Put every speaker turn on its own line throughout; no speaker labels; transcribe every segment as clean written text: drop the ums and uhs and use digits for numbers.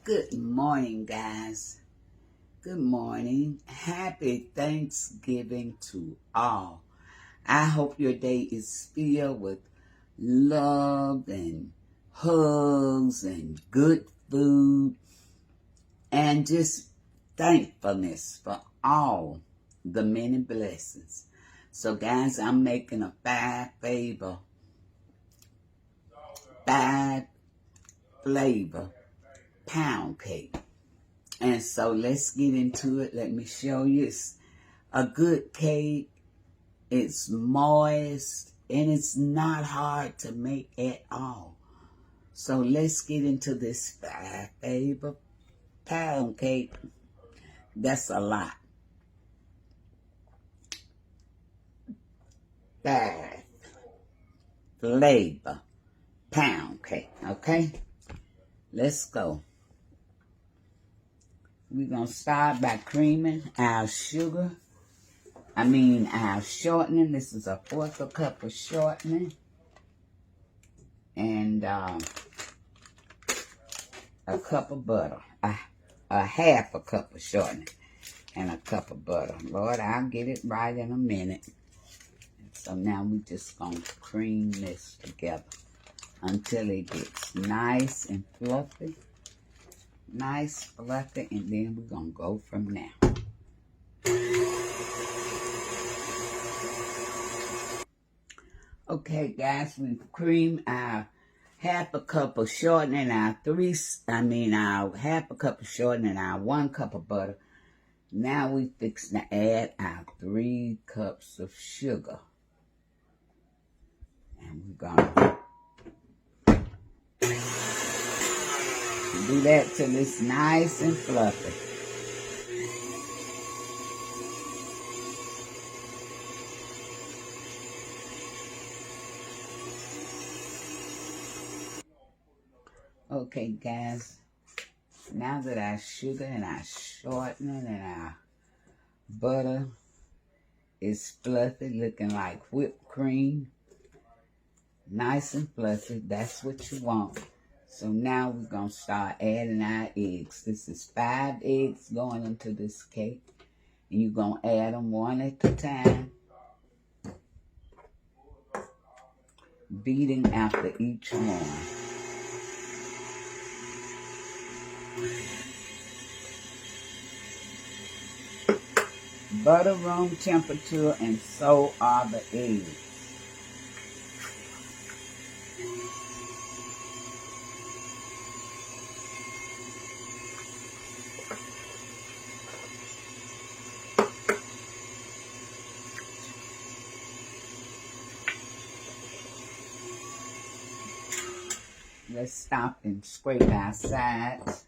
Good morning, guys. Good morning. Happy Thanksgiving to all. I hope your day is filled with love and hugs and good food and just thankfulness for all the many blessings. So, guys, I'm making a five flavor pound cake. And so let's get into it. Let me show you. It's a good cake. It's moist and it's not hard to make at all. So let's get into this five flavor pound cake. That's a lot. Five flavor pound cake. Okay? Let's go. We're going to start by creaming our sugar. Our shortening. This is a fourth of a cup of shortening. And a cup of butter. A half a cup of shortening. And a cup of butter. Lord, I'll get it right in a minute. So now we just going to cream this together until it gets nice and fluffy. Nice, fluffy, and then we're going to go from now. Okay, guys, we've creamed our half a cup of shortening, our half a cup of shortening, our 1 cup of butter. Now we fix to add our 3 cups of sugar. And we're going to do that till it's nice and fluffy. Okay, guys, now that our sugar and our shortening and our butter is fluffy, looking like whipped cream, nice and fluffy, that's what you want. So now we're going to start adding our eggs. This is 5 eggs going into this cake. And you're going to add them one at a time, beating after each one. Butter room temperature, and so are the eggs. Let's stop and scrape our sides.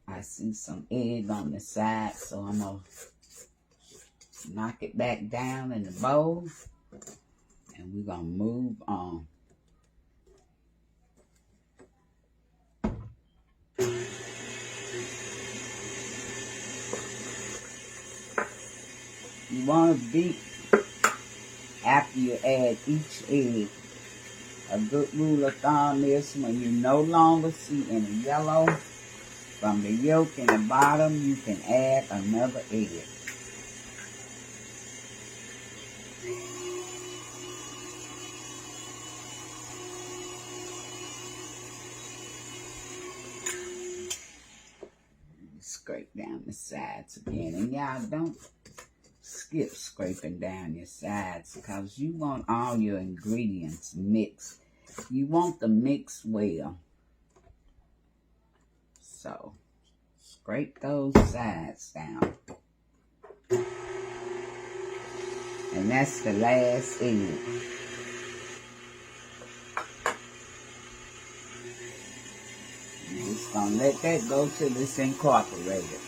I see some egg on the side, so I'm going to knock it back down in the bowl. And we're going to move on. You want to beat after you add each egg. A good rule of thumb is when you no longer see any yellow from the yolk in the bottom, you can add another egg. Scrape down the sides again. And y'all don't skip scraping down your sides because you want all your ingredients mixed. You want them mixed well. So, scrape those sides down. And that's the last egg. I'm just going to let that go till it's incorporated.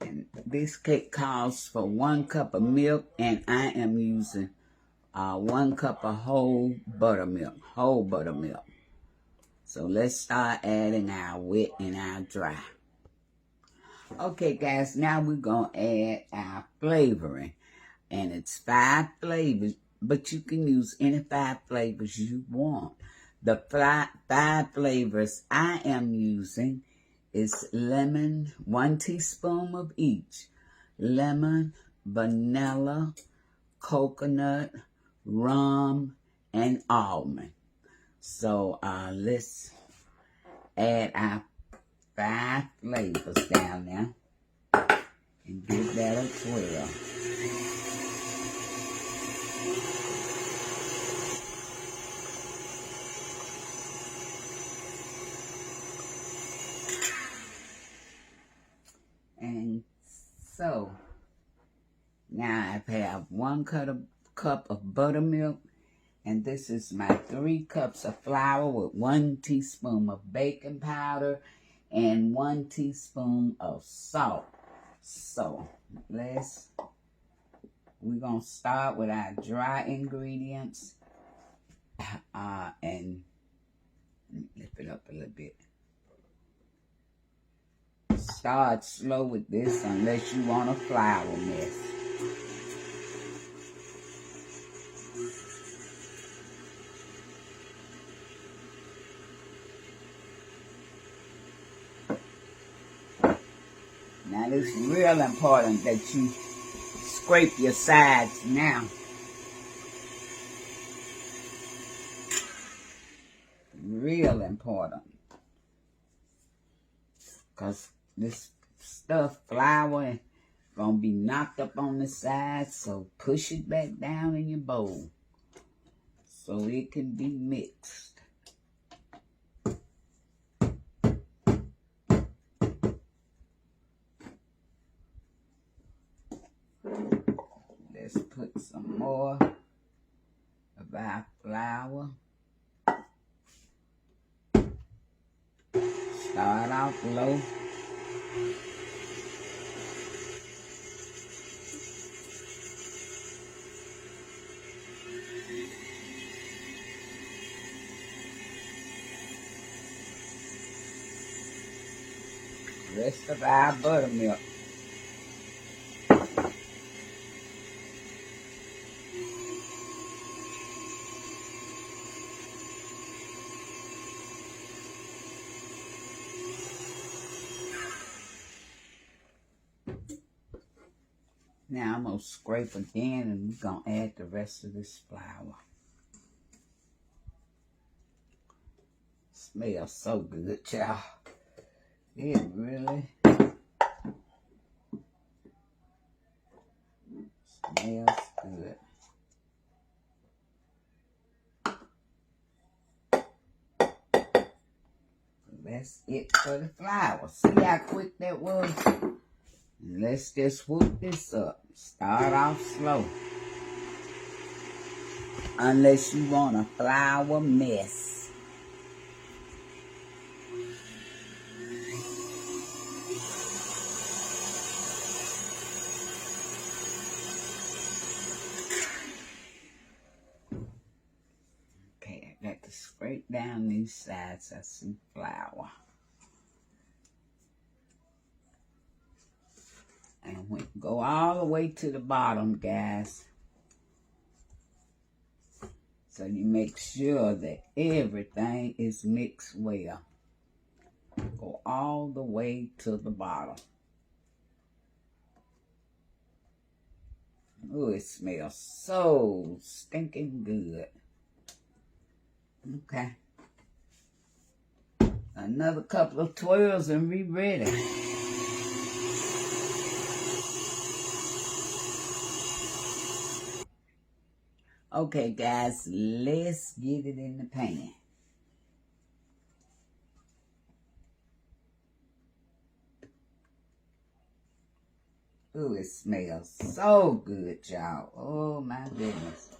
And this cake calls for 1 cup of milk, and I am using 1 cup of whole buttermilk. So let's start adding our wet and our dry. Okay, guys, now we're going to add our flavoring. And it's 5 flavors, but you can use any 5 flavors you want. The five flavors I am using is lemon, 1 teaspoon of each. Lemon, vanilla, coconut, rum, and almond. So let's add our 5 flavors down there and give that a twirl. And so now I have 1 cup of buttermilk, and this is my 3 cups of flour with 1 teaspoon of baking powder and 1 teaspoon of salt. So we're gonna start with our dry ingredients, and lift it up a little bit. Start slow with this unless you want a flour mess. Now it's real important that you scrape your sides now. Real important. Because this stuff, flour, gonna be knocked up on the sides, so push it back down in your bowl so it can be mixed. Let's put some more of our flour. Start off low. Rest of our buttermilk. Now I'm going to scrape again, and we're going to add the rest of this flour. Smells so good, y'all. It really smells good. That's it for the flour. See how quick that was? Let's just whoop this up. Start off slow. Unless you want a flour mess. Okay, I got to scrape down these sides. I see flour. And we go all the way to the bottom, guys. So you make sure that everything is mixed well. Go all the way to the bottom. Oh, it smells so stinking good. Okay. Another couple of twirls and we ready. Okay, guys, let's get it in the pan. Ooh, it smells so good, y'all. Oh, my goodness.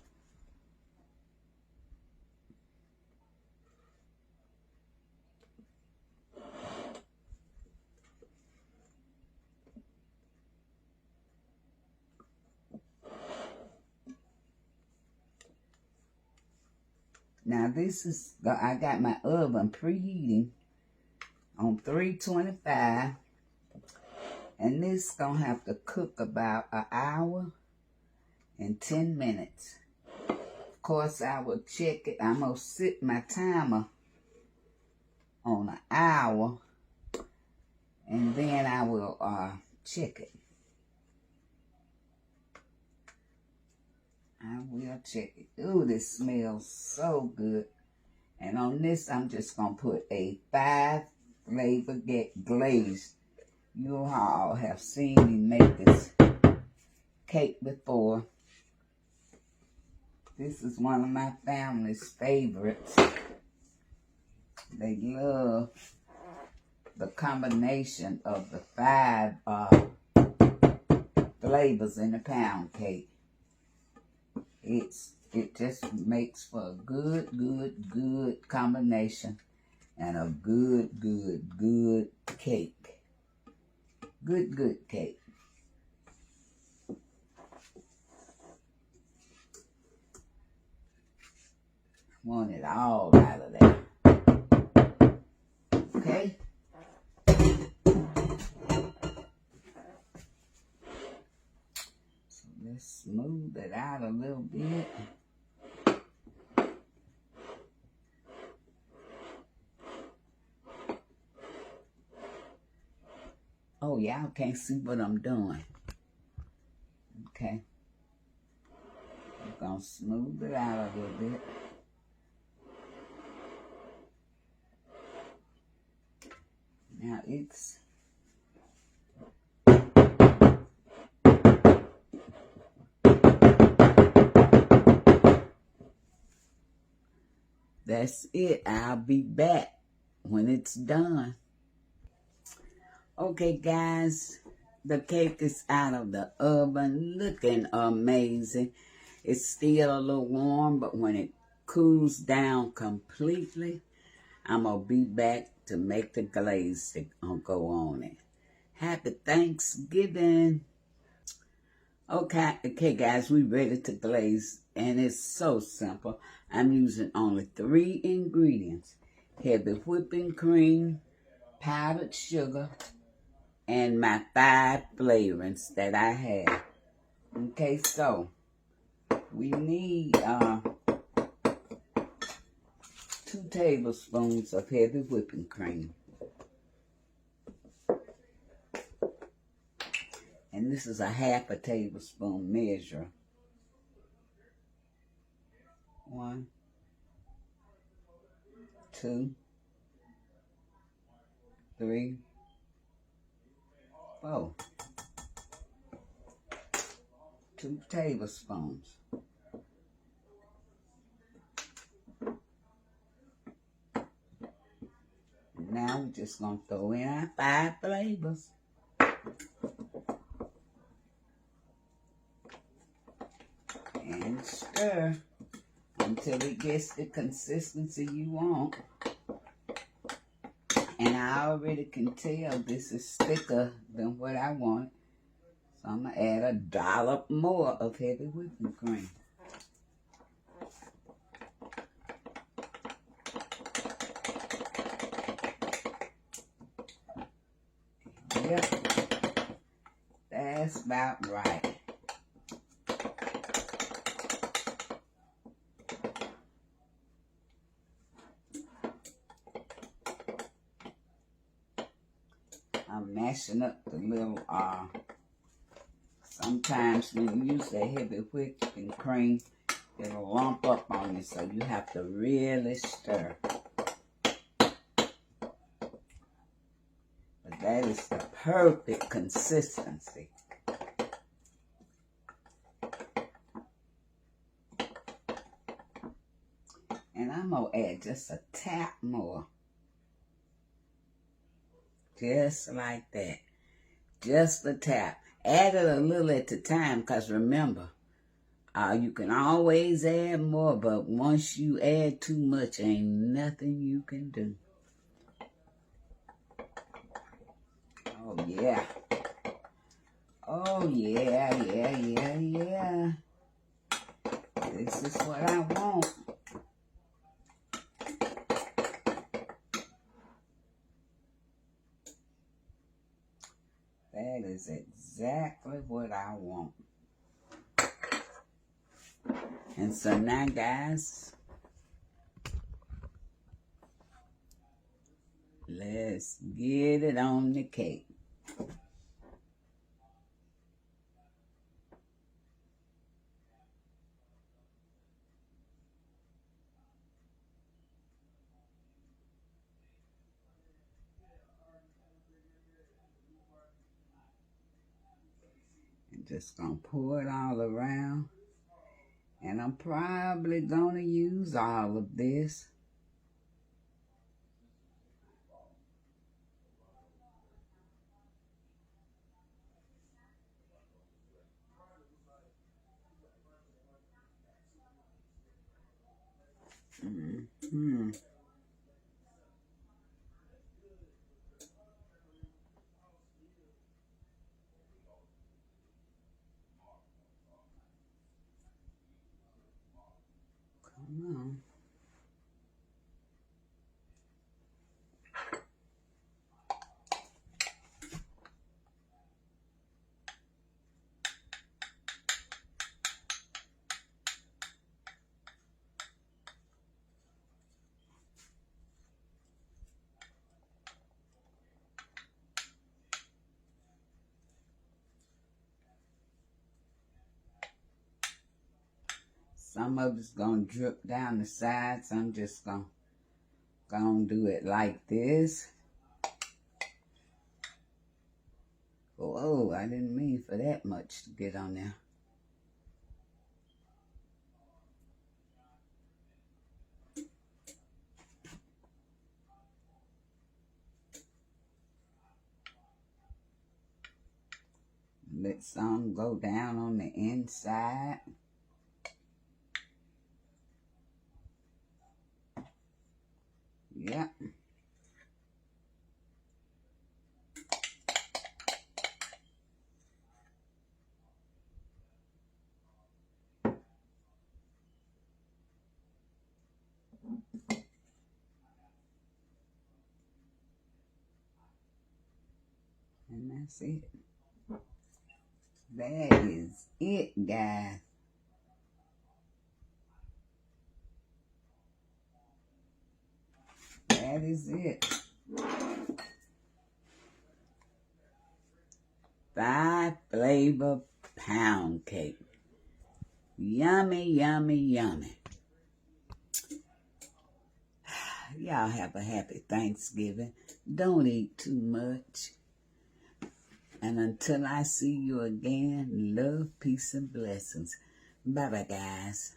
Now, I got my oven preheating on 325. And this going to have to cook about 1 hour and 10 minutes. course, I will check it. I'm going to set my timer on an hour, and then I will check it. I will check it. Ooh, this smells so good. And on this, I'm just going to put a 5-flavor glaze. You all have seen me make this cake before. This is one of my family's favorites. They love the combination of the 5 flavors in a pound cake. It just makes for a good combination and a good cake. Good cake. Want it all out of there. Okay? So let's smooth it out a little bit. Oh, y'all can't see what I'm doing. Okay. I'm going to smooth it out a little bit. Now it's that's it. I'll be back when it's done. Okay, guys, the cake is out of the oven, looking amazing. It's still a little warm, but when it cools down completely, I'm going to be back to make the glaze to go on it. Happy Thanksgiving. Okay, guys, we ready to glaze, and it's so simple. I'm using only 3 ingredients: heavy whipping cream, powdered sugar, and my 5 flavorings that I have. Okay, so we need 2 tablespoons of heavy whipping cream. And this is a 1/2 tablespoon measure. 1, 2, 3, 4. 2 tablespoons. Now we're just going to throw in our 5 flavors. And stir until it gets the consistency you want. And I already can tell this is thicker than what I want. So I'm going to add a dollop more of heavy whipping cream. Yep, that's about right. I'm mashing up the little, sometimes when you use the heavy whipping cream, it'll lump up on you, so you have to really stir. But that is the perfect consistency. And I'm going to add just a tap more. Just like that. Just a tap. Add it a little at a time, because remember, you can always add more, but once you add too much, ain't nothing you can do. Oh, yeah. Oh, yeah. This is what I want. That is exactly what I want. And so now, guys, let's get it on the cake. I'm just going to pour it all around. And I'm probably going to use all of this. Mm-hmm. Come on. Some of it's going to drip down the sides. I'm just going to do it like this. Whoa, I didn't mean for that much to get on there. Let some go down on the inside. Yep. And that's it. That is it, guys. That is it. 5-flavor pound cake. Yummy, yummy, yummy. Y'all have a happy Thanksgiving. Don't eat too much. And until I see you again, love, peace, and blessings. Bye-bye, guys.